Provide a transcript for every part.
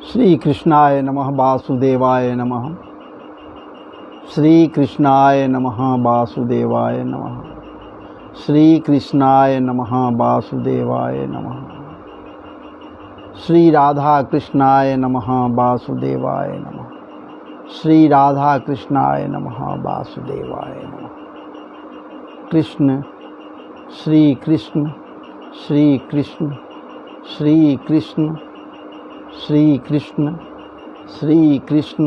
श्री कृष्णाय नमः वासुदेवाय नमः। श्री कृष्णाय नमः वासुदेवाय नमः। श्री कृष्णाय नमः वासुदेवाय नमः। श्री राधा कृष्णाय नमः वासुदेवाय नमः। श्री राधा कृष्णाय नमः वासुदेवाय नमः। कृष्ण श्री कृष्ण श्री कृष्ण श्री कृष्ण श्री कृष्ण श्री कृष्ण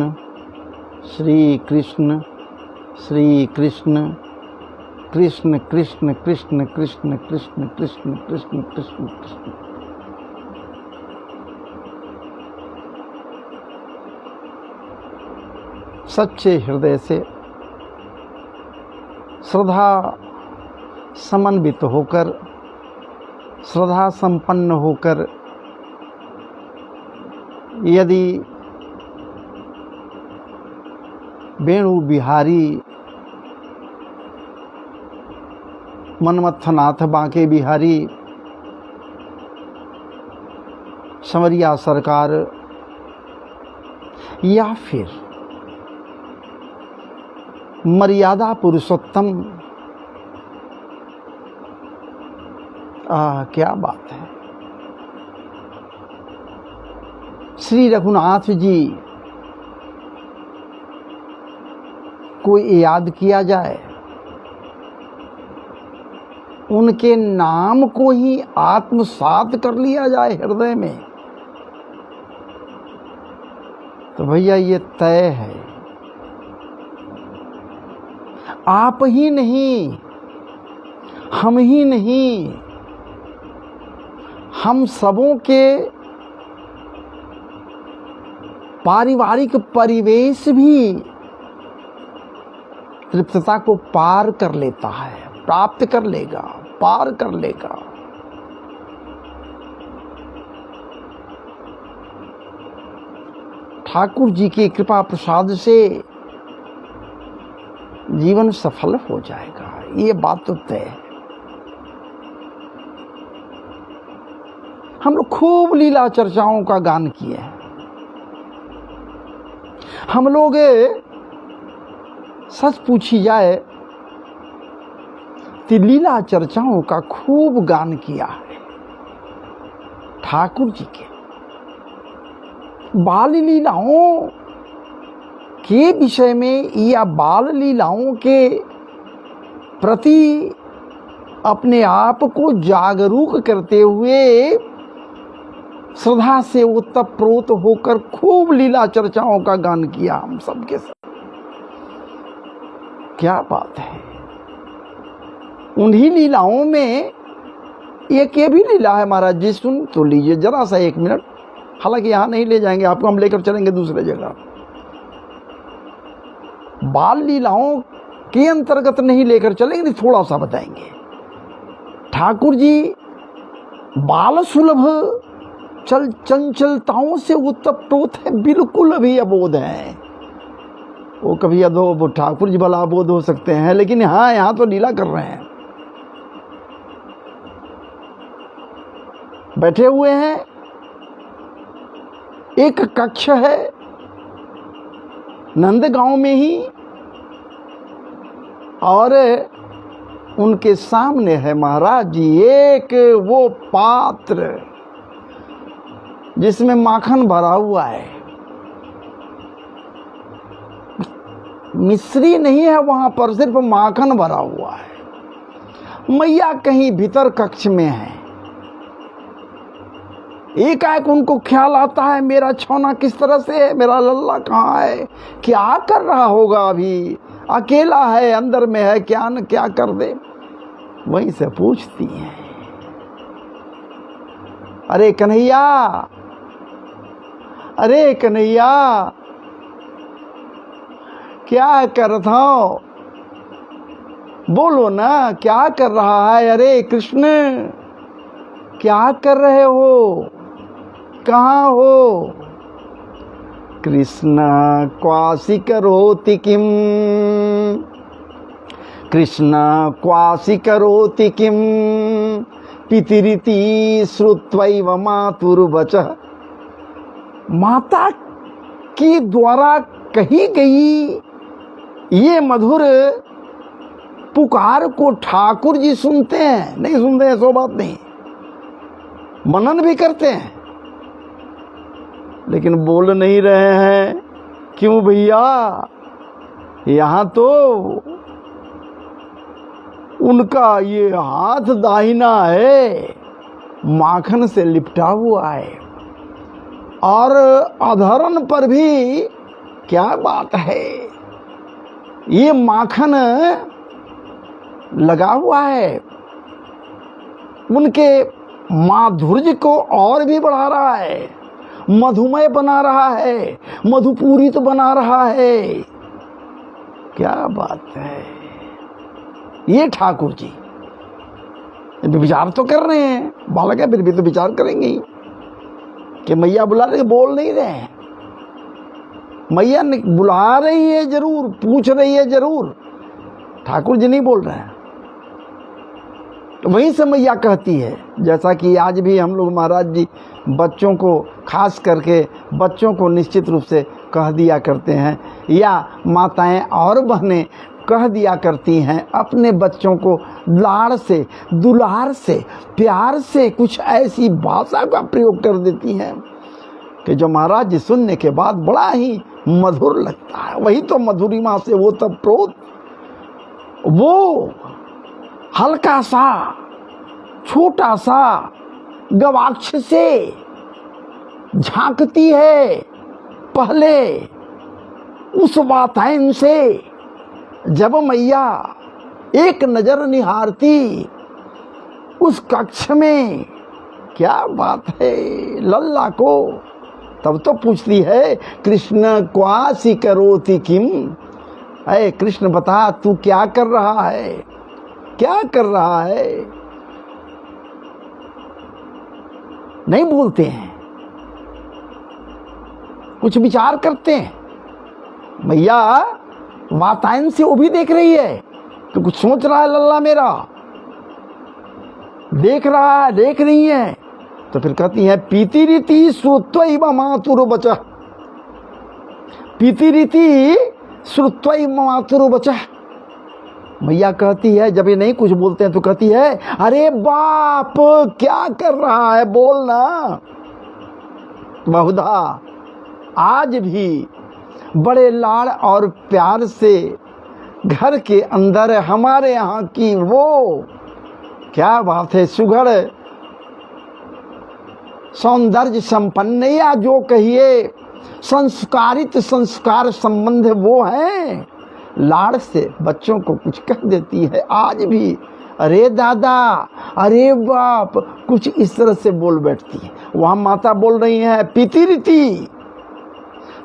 श्री कृष्ण श्री कृष्ण कृष्ण कृष्ण कृष्ण कृष्ण कृष्ण कृष्ण कृष्ण कृष्ण कृष्ण। सच्चे हृदय से श्रद्धा समन्वित होकर, श्रद्धा संपन्न होकर यदि वेणु बिहारी मनमथनाथ बांके बिहारी संवरिया सरकार या फिर मर्यादा पुरुषोत्तम, क्या बात है। श्री रघुनाथ जी को याद किया जाए, उनके नाम को ही आत्मसात कर लिया जाए हृदय में, तो भैया ये तय है। आप ही नहीं, हम ही नहीं, हम सबों के पारिवारिक परिवेश भी तृप्तता को पार कर लेता है, प्राप्त कर लेगा, पार कर लेगा। ठाकुर जी की कृपा प्रसाद से जीवन सफल हो जाएगा, ये बात तो तय है। हम लोग खूब लीला चर्चाओं का गान किए हैं। हम लोग सच पूछी जाए तो लीला चर्चाओं का खूब गान किया है ठाकुर जी के। बाल लीलाओं के विषय में या बाल लीलाओं के प्रति अपने आप को जागरूक करते हुए श्रद्धा से ओतप्रोत होकर खूब लीला चर्चाओं का गान किया हम सबके साथ। क्या बात है। उन्हीं लीलाओं में एक ये भी लीला है महाराज जी, सुन तो लीजिए जरा सा, एक मिनट। हालांकि यहां नहीं ले जाएंगे आपको, हम लेकर चलेंगे दूसरे जगह। बाल लीलाओं के अंतर्गत नहीं लेकर चलेंगे, थोड़ा सा बताएंगे। ठाकुर जी बाल सुलभ चंचलताओं से उत्तप्रोत है, बिल्कुल भी अबोध है। वो कभी अधो ठाकुर जी भला अबोध हो सकते हैं, लेकिन हाँ यहाँ तो लीला कर रहे हैं। बैठे हुए हैं, एक कक्ष है नंदगांव में ही, और उनके सामने है महाराज जी एक वो पात्र जिसमें माखन भरा हुआ है। मिश्री नहीं है वहां पर, सिर्फ माखन भरा हुआ है। मैया कहीं भीतर कक्ष में है। एकाएक उनको ख्याल आता है मेरा छौना किस तरह से है, मेरा लल्ला कहाँ है, क्या कर रहा होगा, अभी अकेला है, अंदर में है, क्या न क्या कर दे। वहीं से पूछती हैं, अरे कन्हैया, अरे कन्हैया, क्या करता हो, बोलो ना क्या कर रहा है। अरे कृष्ण, क्या कर रहे हो, कहाँ हो। कृष्ण क्वासी करोति किम, कृष्ण क्वासी करोति किम, पितरिति श्रुत्वैव मातुर्वचः माता की द्वारा कही गई ये मधुर पुकार को ठाकुर जी सुनते हैं, नहीं सुनते हैं सो बात नहीं, मनन भी करते हैं, लेकिन बोल नहीं रहे हैं। क्यों भैया? यहां तो उनका ये हाथ दाहिना है, माखन से लिपटा हुआ है, और अधरन पर भी क्या बात है, ये माखन लगा हुआ है, उनके माधुर्य को और भी बढ़ा रहा है, मधुमय बना रहा है, मधुपूरित बना रहा है। क्या बात है! ये ठाकुर जी विचार तो कर रहे हैं, बालक है फिर भी तो विचार करेंगे ही कि मैया बुला रही, बोल नहीं रहे हैं। मैया बुला रही है जरूर, पूछ रही है जरूर, ठाकुर जी नहीं बोल रहे हैं। तो वहीं से मैया कहती है, जैसा कि आज भी हम लोग महाराज जी बच्चों को, खास करके बच्चों को निश्चित रूप से कह दिया करते हैं, या माताएं और बहनें कह दिया करती हैं अपने बच्चों को, लाड़ से, दुलार से, प्यार से कुछ ऐसी भाषा का प्रयोग कर देती हैं कि जो महाराज जी सुनने के बाद बड़ा ही मधुर लगता है। वही तो मधुरिमा से वो तब प्रोत, वो हल्का सा छोटा सा गवाक्ष से झांकती है पहले उस वातायन से। जब मैया एक नजर निहारती उस कक्ष में, क्या बात है, लल्ला को, तब तो पूछती है, कृष्ण क्वासी करोति किम, अरे कृष्ण बता तू क्या कर रहा है, क्या कर रहा है। नहीं बोलते हैं, कुछ विचार करते हैं। मैया वातायन से वो भी देख रही है तो कुछ सोच रहा है, लल्ला मेरा देख रहा है, देख रही है। तो फिर कहती है, पीति रीति श्रुत्वैव मातुर बचा, पीति रीति श्रुत्वैव मातुर बचा। मैया कहती है, जब ये नहीं कुछ बोलते हैं तो कहती है, अरे बाप क्या कर रहा है, बोलना। बहुधा आज भी बड़े लाड़ और प्यार से घर के अंदर हमारे यहाँ की वो, क्या बात है, सुघड़ सौंदर्य संपन्न, या जो कहिए संस्कारित संस्कार संबंध, वो है लाड़ से बच्चों को कुछ कह देती है आज भी, अरे दादा, अरे बाप, कुछ इस तरह से बोल बैठती है। वहां माता बोल रही है, पीति रीति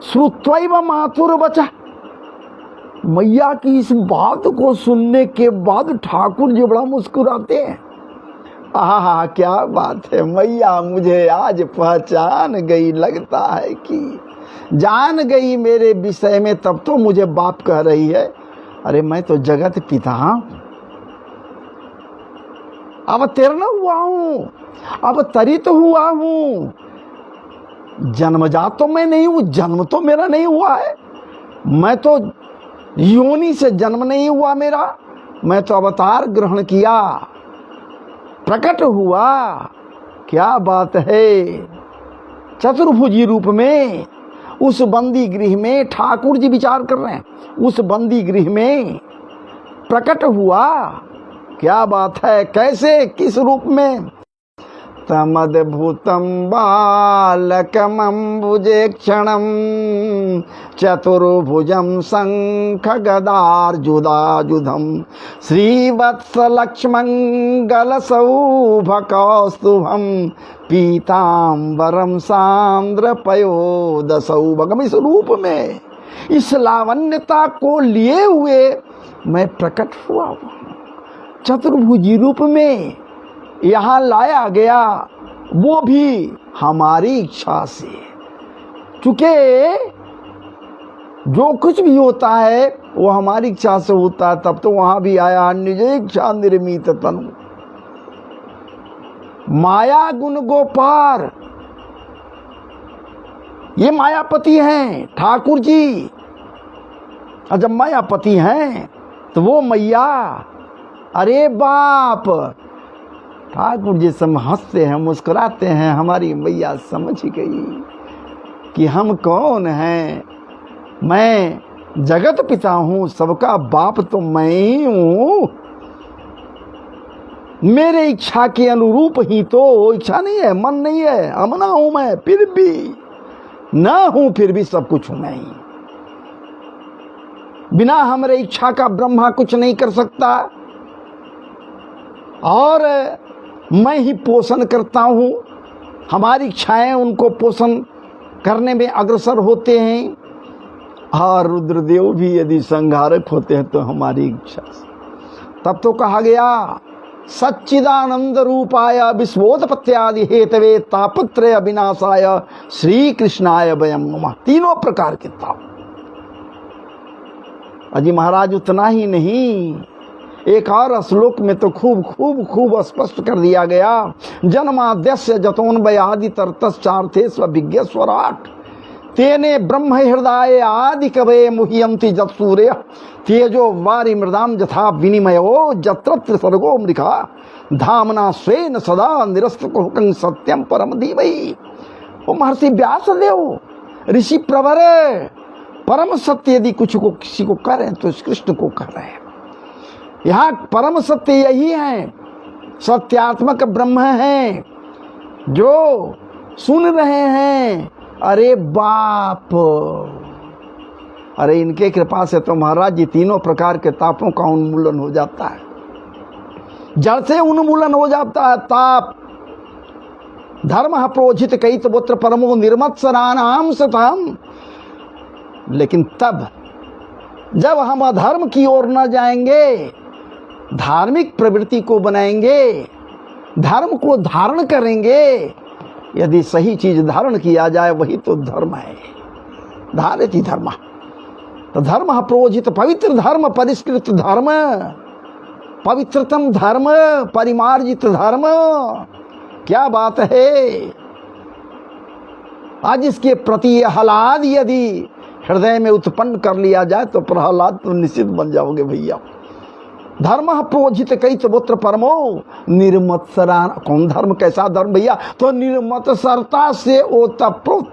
श्रुत्वैव मातुर बचा। मैया की इस बात को सुनने के बाद ठाकुर जी बड़ा मुस्कुराते हैं। आहा, क्या बात है, मैया मुझे आज पहचान गई, लगता है कि जान गई मेरे विषय में, तब तो मुझे बाप कह रही है। अरे मैं तो जगत पिता हूं, अवतीर्ण हुआ हूं, अवतरित हुआ हूं, जन्मजात तो मैं नहीं हूं, जन्म तो मेरा नहीं हुआ है, मैं तो योनि से जन्म नहीं हुआ मेरा, मैं तो अवतार ग्रहण किया, प्रकट हुआ। क्या बात है, चतुर्भुजी रूप में उस बंदी गृह में, ठाकुर जी विचार कर रहे हैं, उस बंदी गृह में प्रकट हुआ। क्या बात है, कैसे, किस रूप में, तमद्भुतं बालकमम्बुजेक्षणं चतुर्भुजं शङ्खगदार्जुदायुधं श्रीवत्सलक्ष्मङ्गलसौभकौस्तुभं पीताम्बरं सान्द्रपयोदसौभगम। इस रूप में, इस लावण्यता को लिए हुए मैं प्रकट हुआ, चतुर्भुजी रूप में यहाँ लाया गया, वो भी हमारी इच्छा से। चूंकि जो कुछ भी होता है वो हमारी इच्छा से होता है, तब तो वहां भी आया, निज इच्छा निर्मित तनु, माया गुण गोपार। ये मायापति हैं ठाकुर जी। और जब मायापति हैं तो वो मैया, अरे बाप, ठाकुर जी सब हंसते हैं, मुस्कुराते हैं। हमारी मैया समझ गई कि हम कौन हैं। मैं जगत पिता हूँ, सबका बाप तो मैं ही हूँ। मेरे इच्छा के अनुरूप ही तो, इच्छा नहीं है, मन नहीं है, अमना हूं मैं, फिर भी ना हूं, फिर भी सब कुछ हूं मैं ही। बिना हमारे इच्छा का ब्रह्मा कुछ नहीं कर सकता, और मैं ही पोषण करता हूं। हमारी इच्छाएं उनको पोषण करने में अग्रसर होते हैं। और रुद्रदेव भी यदि संहारक होते हैं तो हमारी इच्छा से। तब तो कहा गया सच्चिदानंद रूपाय विश्वोत्पत्त्यादि हेतवे तापत्रय अविनाशाय श्री कृष्णाय वयं नमः। तीनों प्रकार के ताप। अजी महाराज उतना ही नहीं, एक और श्लोक में तो खूब स्पष्ट कर दिया गया। जन्माद्यस्य जतोन्वयादि तरतश्चार्थे स्वभिज्ञ स्वराट तेने ब्रह्म हृदय आदि कवे मुह्यंति जत सूर्य तेजो वारि मृदाम जथा विनिमयो जत्रत्र सर्गो मृखा धामना स्वेन सदा निरस्तकुहकं सत्यम परम धीमहि। वो महर्षि व्यासदेव ऋषि प्रवर परम सत्य यदि कुछ को किसी को कह रहे हैं तो कृष्ण को कह रहे हैं। यहाँ परम सत्य यही है, सत्यात्मक ब्रह्म है जो सुन रहे हैं। अरे बाप, अरे इनके कृपा से तो महाराज जी तीनों प्रकार के तापों का उन्मूलन हो जाता है, जड़ से उन्मूलन हो जाता है ताप। धर्म प्रोजित कई पुत्र परमो निर्मत्सराणाम सतम। लेकिन तब जब हम अधर्म की ओर न जाएंगे, धार्मिक प्रवृत्ति को बनाएंगे, धर्म को धारण करेंगे, यदि सही चीज धारण किया जाए वही तो धर्म है। धारित धर्म तो धर्म प्रोजित पवित्र धर्म परिष्कृत धर्म पवित्रतम धर्म परिमार्जित धर्म। क्या बात है। आज इसके प्रति हलाद यदि हृदय में उत्पन्न कर लिया जाए तो प्रहलाद तो निश्चित बन जाओगे भैया। धर्म प्रोजित कई पुत्र परमो निर्मत्सरान। कौन धर्म, कैसा धर्म भैया? तो निर्मत्सरता से ओतप्रोत।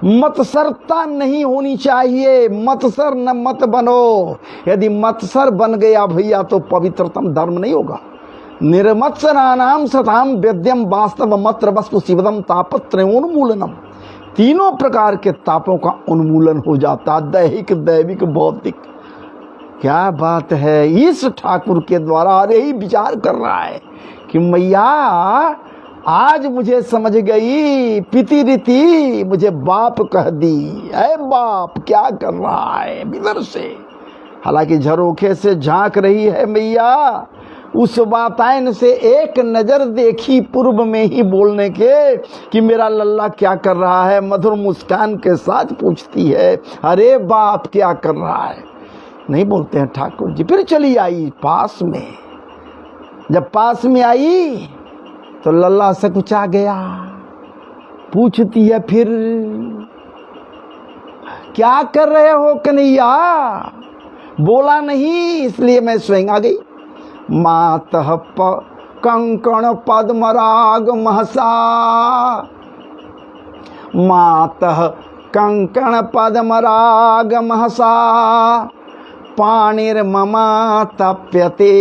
मत्सरता नहीं होनी चाहिए, मत्सर न मत बनो। यदि मत्सर बन गया भैया तो पवित्रतम धर्म नहीं होगा। निर्मत्सरानाम सताम वेद्यम वास्तव मत्र वस्तु शिवदम तापत्रयोन्मूलनम। तीनों प्रकार के तापों का उन्मूलन हो जाता, दैहिक दैविक भौतिक। क्या बात है। इस ठाकुर के द्वारा यही विचार कर रहा है कि मैया आज मुझे समझ गई, पिति रीति मुझे बाप कह दी। अरे बाप क्या कर रहा है भीतर से। हालांकि झरोखे से झांक रही है मैया, उस वातायन से एक नजर देखी पूर्व में ही बोलने के कि मेरा लल्ला क्या कर रहा है। मधुर मुस्कान के साथ पूछती है अरे बाप क्या कर रहा है। नहीं बोलते हैं ठाकुर जी। फिर चली आई पास में। जब पास में आई तो लल्ला से कुछ आ गया। पूछती है फिर क्या कर रहे हो कन्हैया? बोला नहीं इसलिए मैं स्वयं आ गई। मातः कंकण पद्मराग महसा। मातः कंकण पद्मराग महसा पाणिर्ममा तप्यते।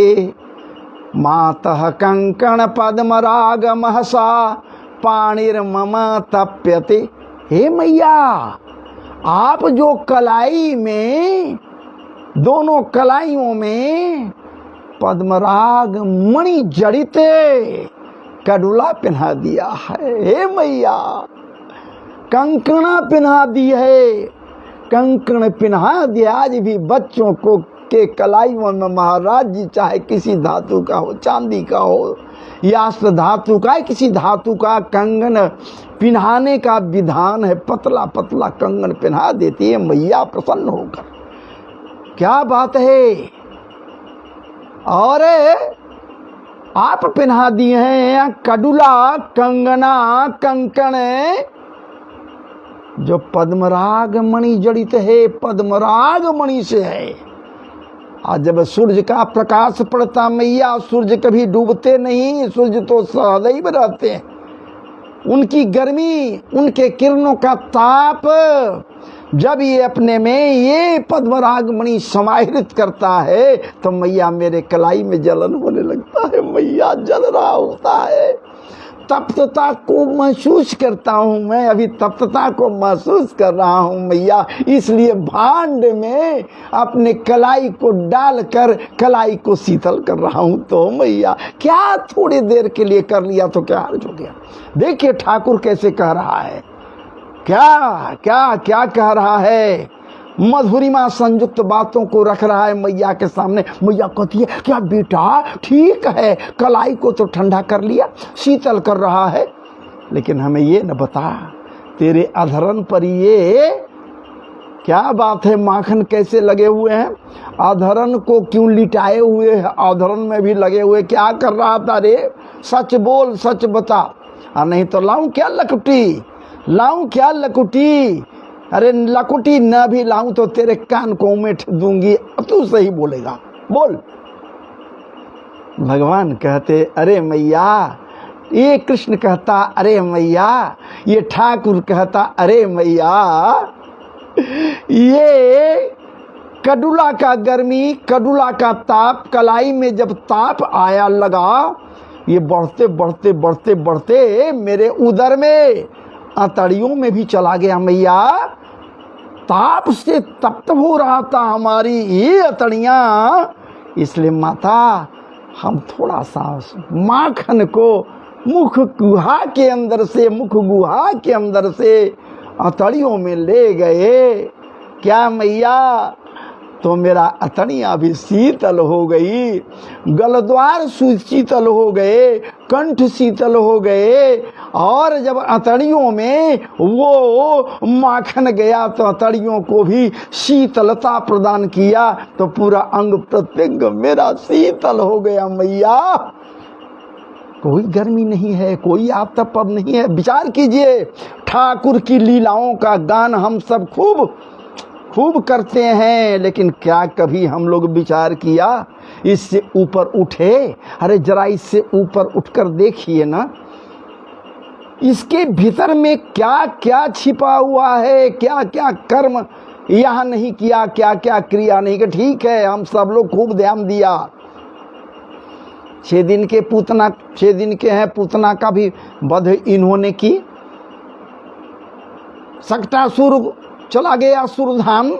मातः कंकण पद्मराग महसा पाणिर्ममा तप्यते। हे मैया, आप जो कलाई में, दोनों कलाइयों में पद्मराग मणि जड़ित कडुला पहना दिया है। हे मैया, कंकणा पहना दी है, कंकण पहना दिया। आज भी बच्चों को के कलाइयों में महाराज जी चाहे किसी धातु का हो, चांदी का हो या धातु का, किसी धातु का कंगन पहनाने का विधान है। पतला पतला कंगन पहना देती है मैया प्रसन्न होकर। क्या बात है। और आप पहना दिए हैं कडुला, कंगना, कंकण, जो पद्मराग मणि जड़ित है, पद्मराग मणि से है। आज जब सूर्य का प्रकाश पड़ता मैया, सूर्य कभी डूबते नहीं, सूर्य तो सदैव रहते हैं। उनकी गर्मी, उनके किरणों का ताप जब ये अपने में ये पद्मराग मणि समाहित करता है तो मैया मेरे कलाई में जलन होने लगता है, मैया जल रहा होता है। तप्तता को महसूस करता हूँ मैं, अभी तप्तता को महसूस कर रहा हूँ मैया, इसलिए भांड में अपने कलाई को डालकर कलाई को शीतल कर रहा हूँ। तो मैया क्या थोड़ी देर के लिए कर लिया तो क्या अर्ज हो गया। देखिए ठाकुर कैसे कह रहा है, क्या क्या क्या कह रहा है, मधुरिमा संयुक्त बातों को रख रहा है मैया के सामने। मैया कहती है क्या बेटा ठीक है, कलाई को तो ठंडा कर लिया, शीतल कर रहा है, लेकिन हमें ये न बता तेरे अधरन पर ये क्या बात है, माखन कैसे लगे हुए हैं, अधरन को क्यों लिटाए हुए हैं, अधरन में भी लगे हुए, क्या कर रहा था रे, सच बोल, सच बता, और नहीं तो लाऊं क्या लकुटी, लाऊं क्या लकुटी, अरे लकुटी न भी लाऊं तो तेरे कान को उमेट दूंगी। अब तू सही बोलेगा, बोल। भगवान कहते अरे मैया, ये कृष्ण कहता अरे मैया, ये ठाकुर कहता अरे मैया, ये कडुला का गर्मी, कडुला का ताप, कलाई में जब ताप आया लगा, ये बढ़ते बढ़ते बढ़ते बढ़ते मेरे उदर में, अतड़ियों में भी चला गया मैया। ताप से तप्त हो रहा था हमारी ये अतड़ियाँ, इसलिए माता हम थोड़ा सा माखन को मुख गुहा के अंदर से, मुख गुहा के अंदर से अतड़ियों में ले गए। क्या मैया, तो मेरा अतड़ियाँ भी शीतल हो गई, गलद्वार शीतल हो गए, कंठ शीतल हो गए, और जब अतड़ियों में वो माखन गया तो अतड़ियों को भी शीतलता प्रदान किया, तो पूरा अंग प्रत्यंग मेरा शीतल हो गया मैया। कोई गर्मी नहीं है, कोई आतप अब नहीं है। विचार कीजिए, ठाकुर की लीलाओं का गान हम सब खूब खूब करते हैं, लेकिन क्या कभी हम लोग विचार किया इससे ऊपर उठे? अरे जरा इससे ऊपर उठकर देखिए ना, इसके भीतर में क्या क्या छिपा हुआ है, क्या क्या कर्म यहाँ नहीं किया, क्या क्या क्रिया नहीं की। ठीक है, हम सब लोग खूब ध्यान दिया, 6 दिन के पूतना, 6 दिन के हैं, पूतना का भी वध इन्होंने की। सक्टासुर चला गया सुरधाम,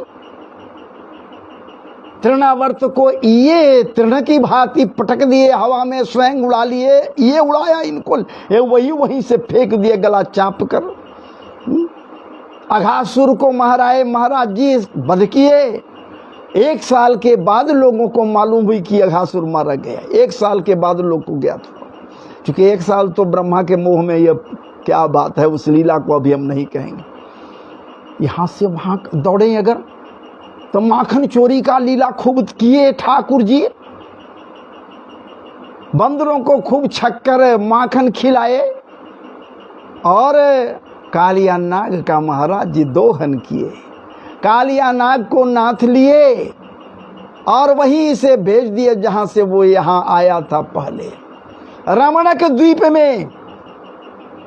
तृणावर्त को ये तृण की भांति पटक दिए, हवा में स्वयं उड़ा लिए, ये उड़ाया इनको, ये वहीं से फेंक दिए गला चाप कर। अघासुर को महाराज जी वध किए। 1 साल के बाद लोगों को मालूम हुई कि अघासुर मारा गया, 1 साल के बाद लोग को ज्ञात हुआ, क्योंकि 1 साल तो ब्रह्मा के मोह में, ये क्या बात है, उस लीला को अभी हम नहीं कहेंगे। यहाँ से वहाँ दौड़े अगर तो माखन चोरी का लीला खूब किए ठाकुर जी, बंदरों को खूब छक्कर माखन खिलाए, और कालिया नाग का महाराज जी दोहन किए। कालिया नाग को नाथ लिए और वहीं से भेज दिए जहां से वो यहाँ आया था पहले, रमणक द्वीप में।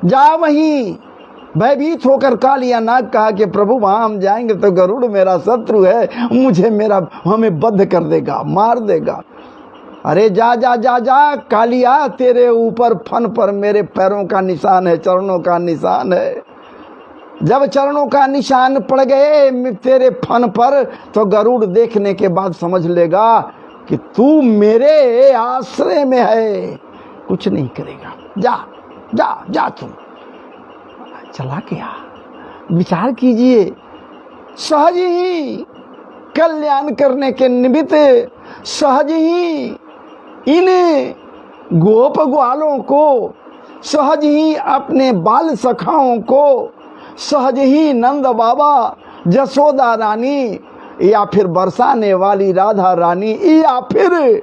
जा वहीं भयभीत होकर कालिया नाग कहा कि प्रभु वहां हम जाएंगे तो गरुड़ मेरा शत्रु है, हमें बद्ध कर देगा, मार देगा। अरे जा जा जा जा कालिया, तेरे ऊपर फन पर मेरे पैरों का निशान है, चरणों का निशान है। जब चरणों का निशान पड़ गए तेरे फन पर, तो गरुड़ देखने के बाद समझ लेगा कि तू मेरे आश्रय में है, कुछ नहीं करेगा, जा जा जा तुम। चला गया। विचार कीजिए, सहज ही कल्याण करने के निमित्त, सहज ही इन गोप ग्वालों को, सहज ही अपने बाल सखाओं को, सहज ही नंद बाबा, जसोदा रानी, या फिर बरसाने वाली राधा रानी, या फिर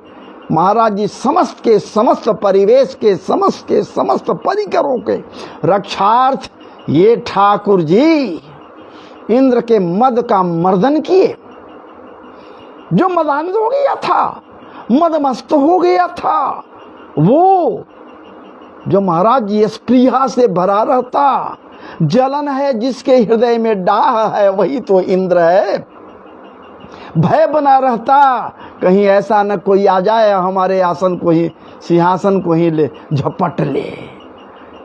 महाराज जी समस्त के समस्त परिवेश के समस्त परिकरों के रक्षार्थ ये ठाकुर जी इंद्र के मद का मर्दन किए। जो मदान्ध हो गया था, मदमस्त हो गया था, वो जो महाराज जी स्पृहा से भरा रहता, जलन है जिसके हृदय में डाह है, वही तो इंद्र है। भय बना रहता, कहीं ऐसा न कोई आ जाए हमारे आसन को ही, सिंहासन को ही ले झपट ले।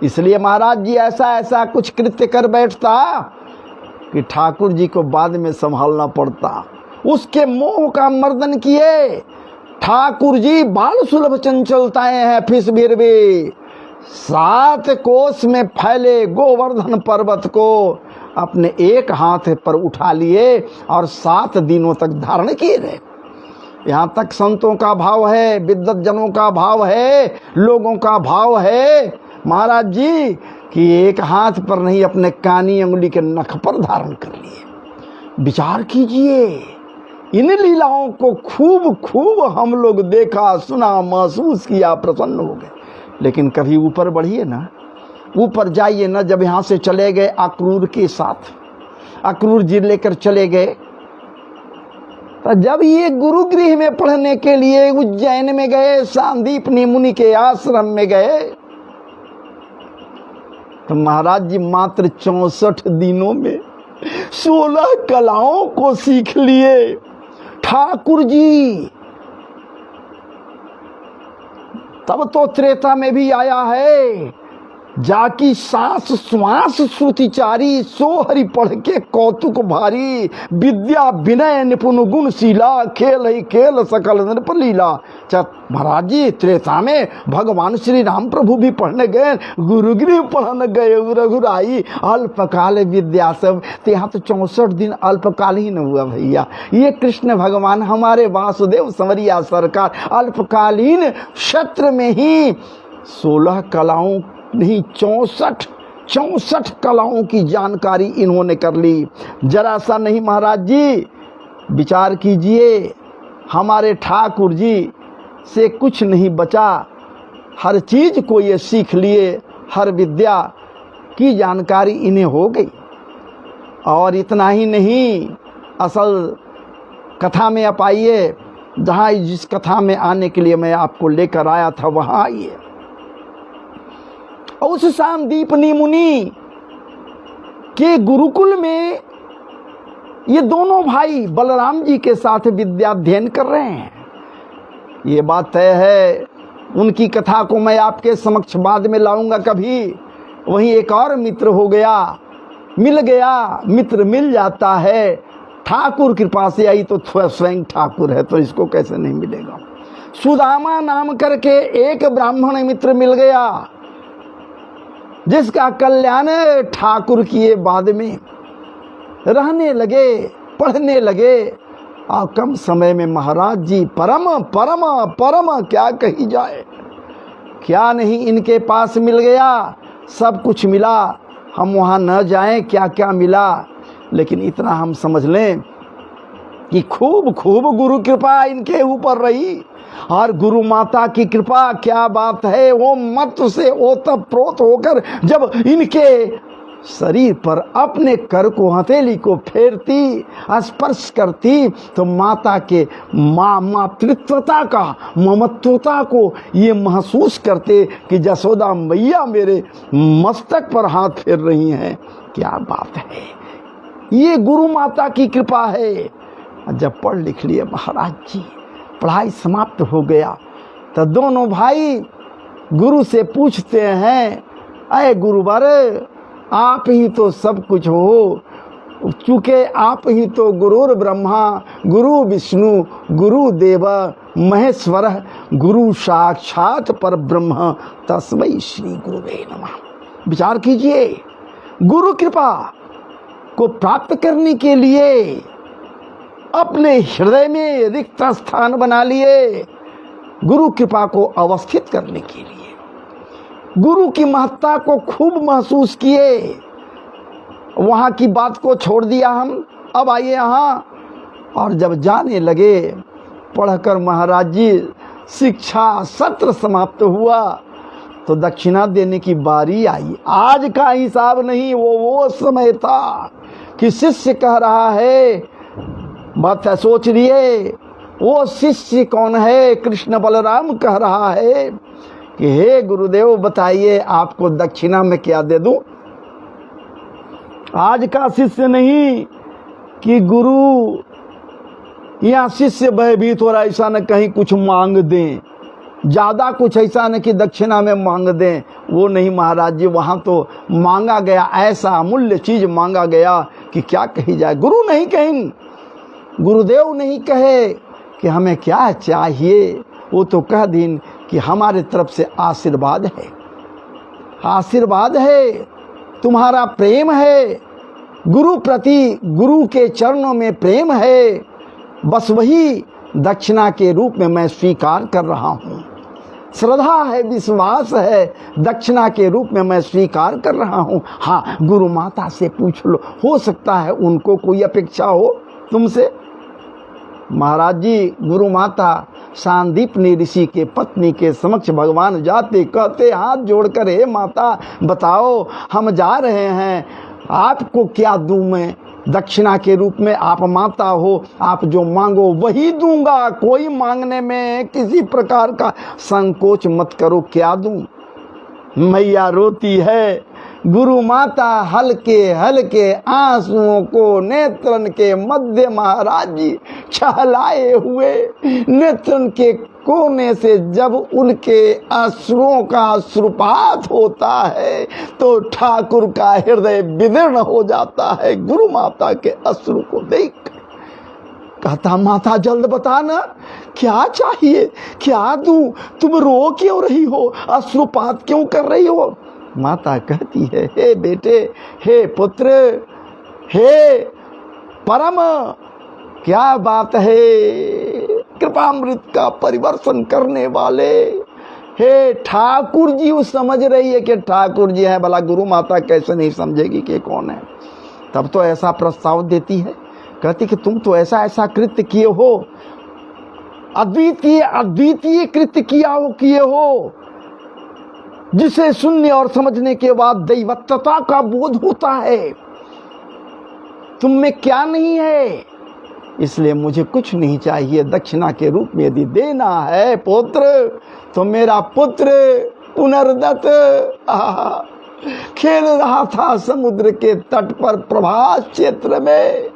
इसलिए महाराज जी ऐसा ऐसा कुछ कृत्य कर बैठता कि ठाकुर जी को बाद में संभालना पड़ता। उसके मोह का मर्दन किए। ठाकुर जी बाल सुलभ चंचलताएं हैं, फिस भीर भी 7 कोस में फैले गोवर्धन पर्वत को अपने एक हाथ पर उठा लिए और 7 दिनों तक धारण किए रहे। यहाँ तक संतों का भाव है, विद्वत जनों का भाव है, लोगों का भाव है महाराज जी कि एक हाथ पर नहीं, अपने कानी अंगुली के नख पर धारण कर लिए। विचार कीजिए, इन लीलाओं को खूब खूब हम लोग देखा, सुना, महसूस किया, प्रसन्न हो गए। लेकिन कभी ऊपर बढ़िए ना, ऊपर जाइए ना। जब यहाँ से चले गए अक्रूर के साथ, अक्रूर जी लेकर चले गए, तो जब ये गुरुगृह में पढ़ने के लिए उज्जैन में गए, सांदीपनी मुनि के आश्रम में गए, तो महाराज जी मात्र 64 दिनों में 16 कलाओं को सीख लिए। ठाकुर जी तब तो त्रेता में भी आया है, जाकी सास श्वास श्रुतिचारी, सो हरि पढ़ के कौतुक भारी, विद्या विनय निपुण गुणशीला, खेल ही खेल सकल नृप लीला। महाराज जी त्रेता में भगवान श्री राम प्रभु भी पढ़ने गए, गुरुगृह पढ़ने गए, रघुराई अल्पकाल विद्या सब। तो यहाँ तो 64 दिन अल्पकाल ही न हुआ भैया। ये कृष्ण भगवान हमारे वासुदेव संवरिया सरकार अल्पकालीन क्षेत्र में ही 16 कलाओं नहीं 64 कलाओं की जानकारी इन्होंने कर ली। जरा सा नहीं महाराज जी, विचार कीजिए, हमारे ठाकुर जी से कुछ नहीं बचा, हर चीज को ये सीख लिए, हर विद्या की जानकारी इन्हें हो गई। और इतना ही नहीं, असल कथा में आप आइए, जहाँ जिस कथा में आने के लिए मैं आपको लेकर आया था वहाँ आइए। उस सांदीपनी मुनि के गुरुकुल में ये दोनों भाई बलराम जी के साथ विद्याध्ययन कर रहे हैं। ये बात तय है, उनकी कथा को मैं आपके समक्ष बाद में लाऊंगा कभी। वहीं एक और मित्र हो गया, मिल गया, मित्र मिल जाता है। ठाकुर कृपा से आई तो स्वयं ठाकुर है, तो इसको कैसे नहीं मिलेगा। सुदामा नाम करके एक ब्राह्मण मित्र मिल गया, जिसका कल्याण ठाकुर किए। बाद में रहने लगे, पढ़ने लगे, और कम समय में महाराज जी परम परम परम क्या कही जाए, क्या नहीं इनके पास मिल गया। सब कुछ मिला, हम वहाँ न जाएं क्या क्या मिला, लेकिन इतना हम समझ लें कि खूब खूब गुरु कृपा इनके ऊपर रही। और गुरु माता की कृपा क्या बात है, वो मत से ओतप्रोत होकर जब इनके शरीर पर अपने कर को, हथेली को फेरती, स्पर्श करती, तो माता के मातृत्वता का, ममत्वता को ये महसूस करते कि जसोदा मैया मेरे मस्तक पर हाथ फेर रही हैं। क्या बात है, ये गुरु माता की कृपा है। जब पढ़ लिख लिए महाराज जी, पढ़ाई समाप्त हो गया, तो दोनों भाई गुरु से पूछते हैं, अरे गुरुवर आप ही तो सब कुछ हो, चूँकि आप ही तो गुरुर ब्रह्मा गुरु विष्णु गुरु देव महेश्वर गुरु साक्षात पर ब्रह्म तस्मै श्री गुरुवे नमः। विचार कीजिए, गुरु कृपा को प्राप्त करने के लिए अपने हृदय में रिक्त स्थान बना लिए, गुरु कृपा को अवस्थित करने के लिए गुरु की महत्ता को खूब महसूस किए। वहाँ की बात को छोड़ दिया हम, अब आइए यहाँ। और जब जाने लगे, पढ़कर महाराज जी शिक्षा सत्र समाप्त हुआ, तो दक्षिणा देने की बारी आई। आज का हिसाब नहीं, वो समय था कि शिष्य कह रहा है, बात सोच लिए वो शिष्य कौन है। कृष्ण बलराम कह रहा है कि हे गुरुदेव बताइए आपको दक्षिणा में क्या दे दूं। आज का शिष्य नहीं कि गुरु या शिष्य भयभीत और ऐसा न कहीं कुछ मांग दें, ज्यादा कुछ ऐसा न कि दक्षिणा में मांग दें, वो नहीं महाराज जी। वहां तो मांगा गया, ऐसा अमूल्य चीज मांगा गया कि क्या कही जाए। गुरु नहीं कहें, गुरुदेव नहीं कहे कि हमें क्या चाहिए, वो तो कह दिन कि हमारे तरफ से आशीर्वाद है, आशीर्वाद है, तुम्हारा प्रेम है, गुरु प्रति गुरु के चरणों में प्रेम है, बस वही दक्षिणा के रूप में मैं स्वीकार कर रहा हूँ। श्रद्धा है, विश्वास है, दक्षिणा के रूप में मैं स्वीकार कर रहा हूँ। हाँ, गुरु माता से पूछ लो, हो सकता है उनको कोई अपेक्षा हो तुमसे। महाराज जी, गुरु माता सांदीपनी ऋषि के पत्नी के समक्ष भगवान जाते कहते हाथ जोड़कर, हे माता बताओ हम जा रहे हैं, आपको क्या दूं मैं दक्षिणा के रूप में। आप माता हो, आप जो मांगो वही दूंगा, कोई मांगने में किसी प्रकार का संकोच मत करो। क्या दूं? मैया रोती है। गुरु माता हल्के हल्के आंसुओं को नेत्रन के मध्य महाराज जी छहलाए हुए नेत्रन के कोने से जब उनके अश्रुओं का अश्रुपात होता है तो ठाकुर का हृदय विदीर्ण हो जाता है गुरु माता के अश्रु को देख। कहता, माता जल्द बताना क्या चाहिए, क्या दूं, तुम रो क्यों रही हो, अश्रुपात क्यों कर रही हो। माता कहती है, हे बेटे, हे पुत्र, हे परम, क्या बात है, कृपामृत का परिवर्तन करने वाले, हे ठाकुर जी। वो समझ रही है कि ठाकुर जी है, भला गुरु माता कैसे नहीं समझेगी कि कौन है। तब तो ऐसा प्रस्ताव देती है, कहती कि तुम तो ऐसा ऐसा कृत्य किए हो, अद्वितीय अद्वितीय कृत्य किए हो, जिसे सुनने और समझने के बाद दैवत्वता का बोध होता है। तुम में क्या नहीं है, इसलिए मुझे कुछ नहीं चाहिए। दक्षिणा के रूप में यदि देना है पुत्र, तो मेरा पुत्र पुनर्दत्त खेल रहा था समुद्र के तट पर प्रभास क्षेत्र में,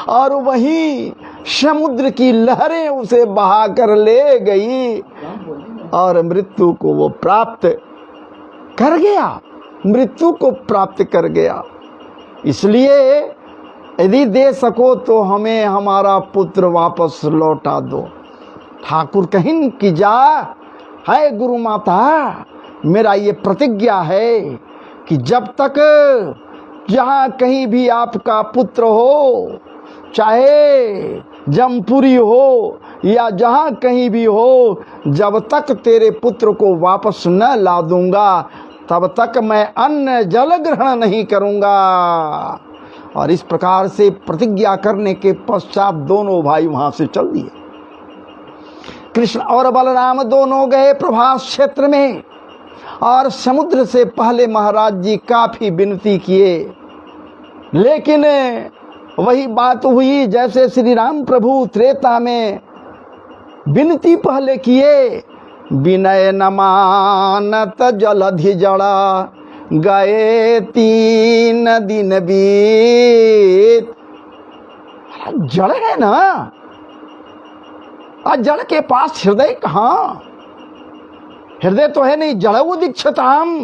और वहीं समुद्र की लहरें उसे बहा कर ले गई और मृत्यु को वो प्राप्त कर गया, मृत्यु को प्राप्त कर गया। इसलिए यदि दे सको तो हमें हमारा पुत्र वापस लौटा दो। ठाकुर कहें कि जा, है गुरु माता, मेरा ये प्रतिज्ञा है कि जब तक जहाँ कहीं भी आपका पुत्र हो, चाहे जमपुरी हो या जहाँ कहीं भी हो, जब तक तेरे पुत्र को वापस न ला दूंगा तब तक मैं अन्न जल ग्रहण नहीं करूंगा। और इस प्रकार से प्रतिज्ञा करने के पश्चात दोनों भाई वहां से चल दिए। कृष्ण और बलराम दोनों गए प्रभास क्षेत्र में, और समुद्र से पहले महाराज जी काफी विनती किए, लेकिन वही बात हुई जैसे श्री राम प्रभु त्रेता में विनती पहले किए, विनय न मानत जलधि जड़ा, गए 3 दिन बीत। जड़ है ना, और जड़ के पास हृदय कहाँ, हृदय तो है नहीं, जड़ दीक्षताम,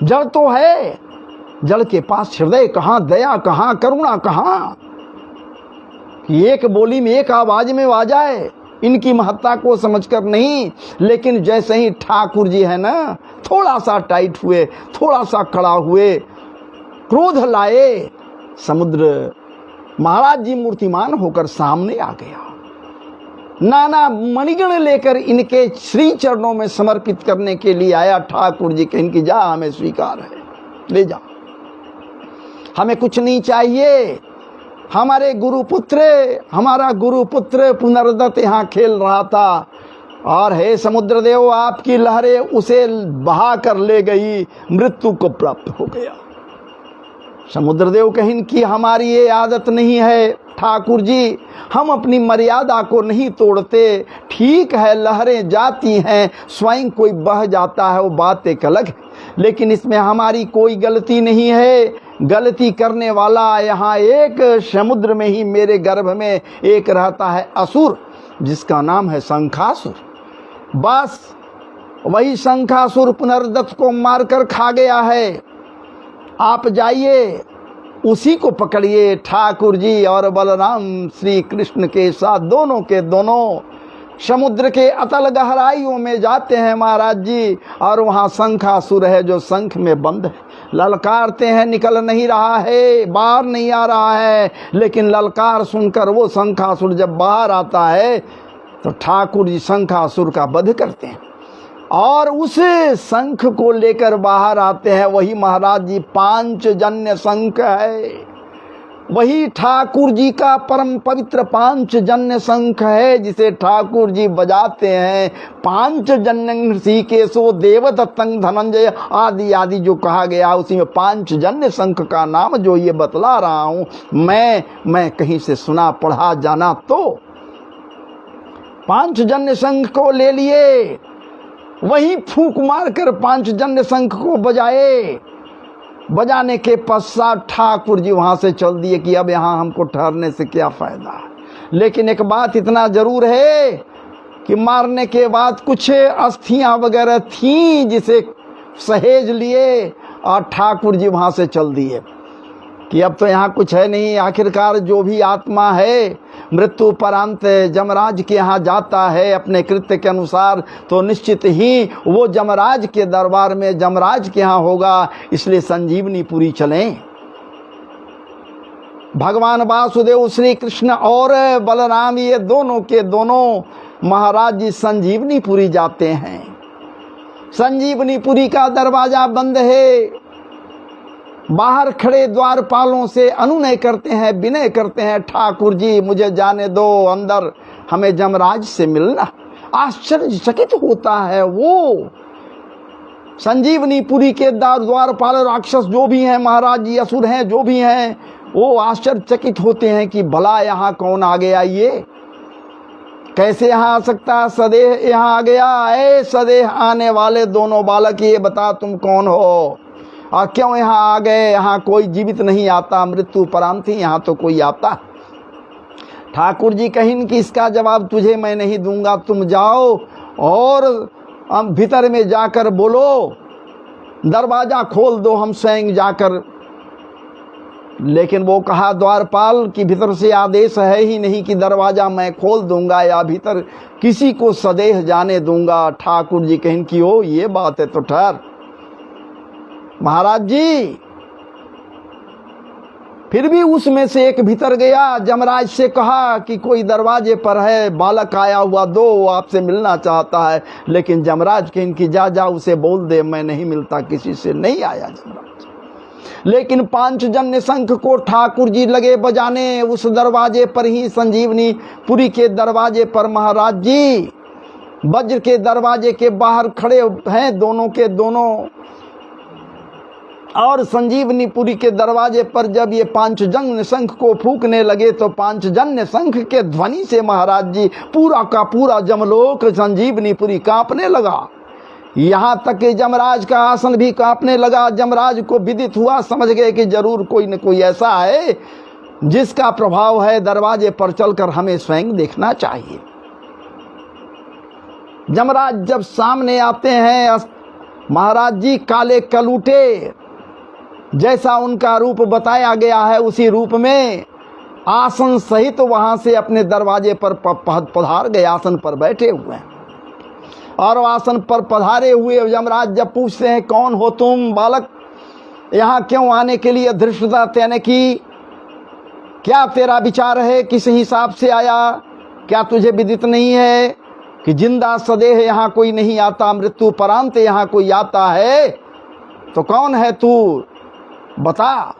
जड़ तो है, जड़ के पास हृदय कहाँ, दया कहाँ, करुणा कहाँ। एक बोली में एक आवाज में आ जाए, इनकी महत्ता को समझकर नहीं, लेकिन जैसे ही ठाकुर जी है ना, थोड़ा सा टाइट हुए, थोड़ा सा खड़ा हुए, क्रोध लाए, समुद्र महाराज जी मूर्तिमान होकर सामने आ गया। नाना मणिगण लेकर इनके श्री चरणों में समर्पित करने के लिए आया। ठाकुर जी कहें कि जा, हमें स्वीकार है, ले जा, हमें कुछ नहीं चाहिए। हमारे गुरुपुत्र, हमारा गुरुपुत्र पुनर्दत्त यहाँ खेल रहा था, और हे समुद्र देव, आपकी लहरें उसे बहा कर ले गई, मृत्यु को प्राप्त हो गया। समुद्रदेव कहिन कि हमारी ये आदत नहीं है ठाकुर जी, हम अपनी मर्यादा को नहीं तोड़ते। ठीक है लहरें जाती हैं, स्वयं कोई बह जाता है, वो बात एक अलग है, लेकिन इसमें हमारी कोई गलती नहीं है। गलती करने वाला यहाँ एक समुद्र में ही मेरे गर्भ में एक रहता है असुर, जिसका नाम है शंखासुर। बस वही शंखासुर पुनर्दत्त को मारकर खा गया है। आप जाइए उसी को पकड़िए ठाकुर जी। और बलराम श्री कृष्ण के साथ दोनों के दोनों समुद्र के अतल गहराइयों में जाते हैं महाराज जी। और वहाँ शंखासुर है जो शंख में बंद है, ललकारते हैं, निकल नहीं रहा है, बाहर नहीं आ रहा है। लेकिन ललकार सुनकर वो शंखासुर जब बाहर आता है तो ठाकुर जी शंखासुर का वध करते हैं और उस शंख को लेकर बाहर आते हैं। वही महाराज जी पांचजन्य शंख है, वही ठाकुर जी का परम पवित्र पांचजन्य शंख है, जिसे ठाकुर जी बजाते हैं। पांचजन्य ऋषिकेशो देवदत्तं धनंजय आदि आदि जो कहा गया, उसी में पांचजन्य शंख का नाम जो ये बतला रहा हूँ मैं कहीं से सुना पढ़ा जाना तो पांचजन्य शंख को ले लिए, वही फूंक मारकर पांचजन्य शंख को बजाए। बजाने के पश्चात ठाकुर जी वहां से चल दिए कि अब यहाँ हमको ठहरने से क्या फायदा। लेकिन एक बात इतना जरूर है कि मारने के बाद कुछ अस्थियां वगैरह थीं जिसे सहेज लिए और ठाकुर जी वहां से चल दिए कि अब तो यहाँ कुछ है नहीं। आखिरकार जो भी आत्मा है मृत्यु परांत जमराज के यहाँ जाता है अपने कृत्य के अनुसार, तो निश्चित ही वो जमराज के दरबार में जमराज के यहाँ होगा। इसलिए संजीवनीपुरी चलें। भगवान वासुदेव श्री कृष्ण और बलराम ये दोनों के दोनों महाराज जी संजीवनीपुरी जाते हैं। संजीवनीपुरी का दरवाजा बंद है। बाहर खड़े द्वारपालों से अनुनय करते हैं, विनय करते हैं, ठाकुर जी मुझे जाने दो अंदर, हमें जमराज से मिलना। आश्चर्यचकित होता है वो संजीवनीपुरी के द्वारपाल राक्षस जो भी हैं, महाराज जी असुर हैं जो भी हैं, वो आश्चर्यचकित होते हैं कि भला यहाँ कौन आ गया, ये कैसे यहाँ आ सकता है, सदेह यहाँ आ गया। ऐ सदेह आने वाले दोनों बालक, ये बता तुम कौन हो और क्यों यहाँ आ गए। यहाँ कोई जीवित नहीं आता, मृत्यु परांत ही यहाँ तो कोई आता। ठाकुर जी कहिन कि इसका जवाब तुझे मैं नहीं दूंगा, तुम जाओ और भीतर में जाकर बोलो, दरवाजा खोल दो, हम स्वयं जाकर। लेकिन वो कहा द्वारपाल कि भीतर से आदेश है ही नहीं कि दरवाजा मैं खोल दूंगा या भीतर किसी को सदेह जाने दूंगा। ठाकुर जी कहिन कि ओ ये बात है तो ठहर। महाराज जी फिर भी उसमें से एक भीतर गया, जमराज से कहा कि कोई दरवाजे पर है, बालक आया हुआ दो, वो आपसे मिलना चाहता है। लेकिन जमराज के इनकी जा उसे बोल दे मैं नहीं मिलता किसी से। नहीं आया जमराज। लेकिन पांचजन्य शंख को ठाकुर जी लगे बजाने उस दरवाजे पर ही, संजीवनीपुरी के दरवाजे पर। महाराज जी वज्र के दरवाजे के बाहर खड़े हैं दोनों के दोनों, और संजीवनीपुरी के दरवाजे पर जब ये पांचजन्य शंख को फूंकने लगे तो पांचजन्य शंख के ध्वनि से महाराज जी पूरा का पूरा जमलोक संजीवनीपुरी कांपने लगा। यहाँ तक कि जमराज का आसन भी कांपने लगा। जमराज को विदित हुआ, समझ गए कि जरूर कोई न कोई ऐसा है जिसका प्रभाव है, दरवाजे पर चलकर हमें स्वयं देखना चाहिए। जमराज जब सामने आते हैं, महाराज जी काले कलूटे जैसा उनका रूप बताया गया है, उसी रूप में आसन सहित तो वहां से अपने दरवाजे पर पधार गए, आसन पर बैठे हुए हैं। और आसन पर पधारे हुए यमराज जब पूछते हैं कौन हो तुम बालक, यहाँ क्यों आने के लिए धृष्टता तेने की, क्या तेरा विचार है, किस हिसाब से आया, क्या तुझे विदित नहीं है कि जिंदा सदेह यहाँ कोई नहीं आता, मृत्यु परांत यहाँ कोई आता है, तो कौन है तू बता।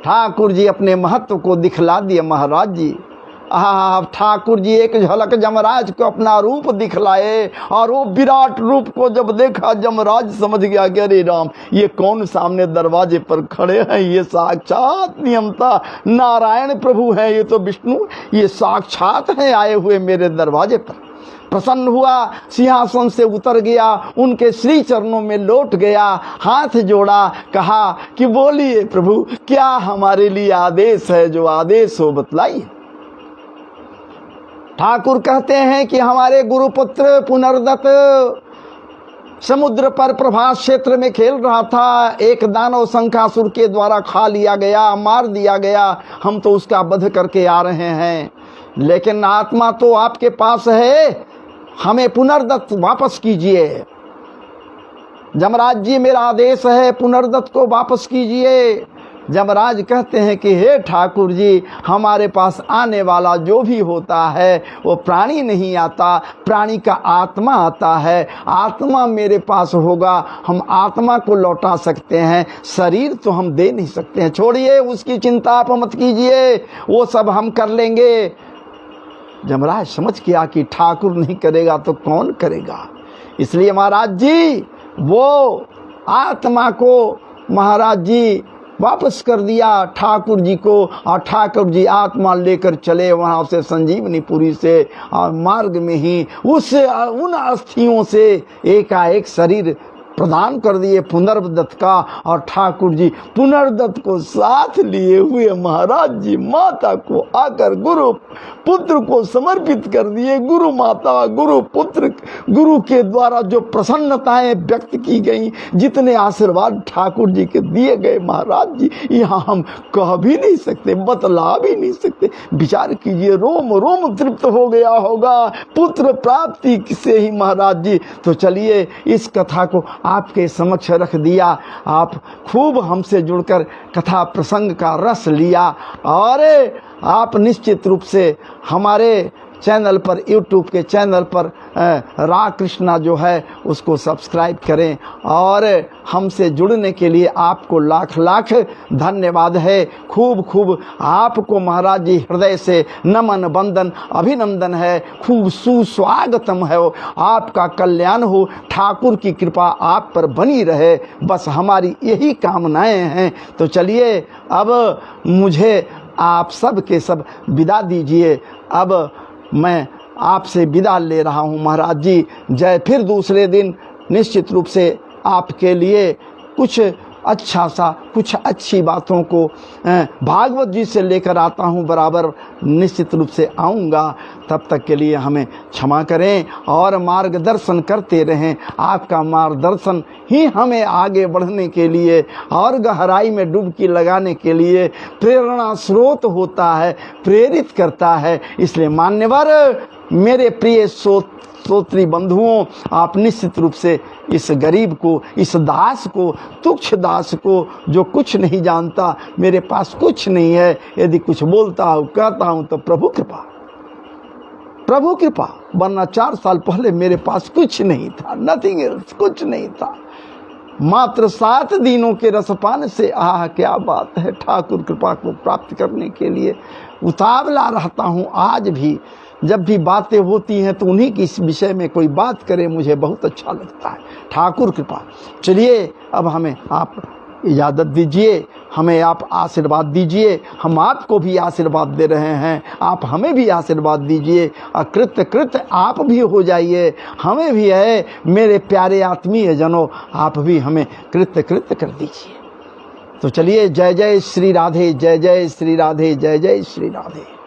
ठाकुर जी अपने महत्व को दिखला दिए महाराज जी। ठाकुर जी एक झलक जमराज को अपना रूप दिखलाए और वो विराट रूप को जब देखा जमराज समझ गया कि अरे राम, ये कौन सामने दरवाजे पर खड़े हैं, ये साक्षात नियमता नारायण प्रभु हैं, ये तो विष्णु, ये साक्षात हैं आए हुए मेरे दरवाजे पर। प्रसन्न हुआ, सिंहासन से उतर गया, उनके श्री चरणों में लौट गया, हाथ जोड़ा, कहा कि बोलिए प्रभु, क्या हमारे लिए आदेश है, जो आदेश हो बतलाइए। ठाकुर कहते हैं कि हमारे गुरुपुत्र पुनर्दत्त समुद्र पर प्रभास क्षेत्र में खेल रहा था, एक दानव शंखासुर के द्वारा खा लिया गया, मार दिया गया, हम तो उसका वध करके आ रहे हैं, लेकिन आत्मा तो आपके पास है, हमें पुनर्दत्त वापस कीजिए। जमराज जी मेरा आदेश है, पुनर्दत्त को वापस कीजिए। जमराज कहते हैं कि हे ठाकुर जी, हमारे पास आने वाला जो भी होता है वो प्राणी नहीं आता, प्राणी का आत्मा आता है, आत्मा मेरे पास होगा, हम आत्मा को लौटा सकते हैं, शरीर तो हम दे नहीं सकते हैं। छोड़िए, उसकी चिंता आप मत कीजिए, वो सब हम कर लेंगे। जमराज समझ गया कि ठाकुर नहीं करेगा तो कौन करेगा, इसलिए महाराज जी वो आत्मा को महाराज जी वापस कर दिया ठाकुर जी को, और ठाकुर जी आत्मा लेकर चले वहाँ से संजीवनीपुरी से, और मार्ग में ही उन अस्थियों से एकाएक शरीर प्रदान कर दिए पुनर्दत्त का, और ठाकुर जी पुनर्दत्त को साथ लिए हुए महाराज जी माता को आकर गुरु पुत्र को समर्पित कर दिए। गुरु माता, गुरु पुत्र, गुरु के द्वारा जो प्रसन्नताएं व्यक्त की गई, जितने आशीर्वाद ठाकुर जी के दिए गए महाराज जी, यहाँ हम कह भी नहीं सकते, बतला भी नहीं सकते। विचार कीजिए, रोम रोम तृप्त हो गया होगा पुत्र प्राप्ति से ही महाराज जी। तो चलिए इस कथा को आपके समक्ष रख दिया, आप खूब हमसे जुड़कर कथा प्रसंग का रस लिया, और आप निश्चित रूप से हमारे चैनल पर, यूट्यूब के चैनल पर रा कृष्णा जो है उसको सब्सक्राइब करें, और हमसे जुड़ने के लिए आपको लाख लाख धन्यवाद है। खूब खूब आपको महाराज जी हृदय से नमन वंदन अभिनंदन है, खूब सुस्वागतम है, आपका कल्याण हो, ठाकुर की कृपा आप पर बनी रहे, बस हमारी यही कामनाएं हैं। तो चलिए अब मुझे आप सब के सब विदा दीजिए, अब मैं आपसे विदा ले रहा हूँ महाराज जी। जय, फिर दूसरे दिन निश्चित रूप से आपके लिए कुछ अच्छा सा, कुछ अच्छी बातों को भागवत जी से लेकर आता हूँ, बराबर निश्चित रूप से आऊँगा। तब तक के लिए हमें क्षमा करें और मार्गदर्शन करते रहें। आपका मार्गदर्शन ही हमें आगे बढ़ने के लिए और गहराई में डुबकी लगाने के लिए प्रेरणा स्रोत होता है, प्रेरित करता है। इसलिए मान्यवर मेरे प्रिय श्रोत्री बंधुओं, आप निश्चित रूप से इस गरीब को, इस दास को, तुच्छ दास को जो कुछ नहीं जानता, मेरे पास कुछ नहीं है, यदि कुछ बोलता हूँ कहता हूँ तो प्रभु कृपा, प्रभु कृपा, वरना 4 साल पहले मेरे पास कुछ नहीं था, नथिंग एल्स, कुछ नहीं था, मात्र 7 दिनों के रसपान से आह क्या बात है, ठाकुर कृपा को प्राप्त करने के लिए उतावला रहता हूँ। आज भी जब भी बातें होती हैं तो उन्हीं की इस विषय में कोई बात करे, मुझे बहुत अच्छा लगता है। ठाकुर कृपा। चलिए अब हमें आप इजाज़त दीजिए, हमें आप आशीर्वाद दीजिए, हम आपको भी आशीर्वाद दे रहे हैं, आप हमें भी आशीर्वाद दीजिए, कृत्य कृत्य आप भी हो जाइए, हमें भी है मेरे प्यारे आत्मीय जनों, आप भी हमें कृत्य कृत्य कर दीजिए। तो चलिए, जय जय श्री राधे, जय जय श्री राधे, जय जय श्री राधे।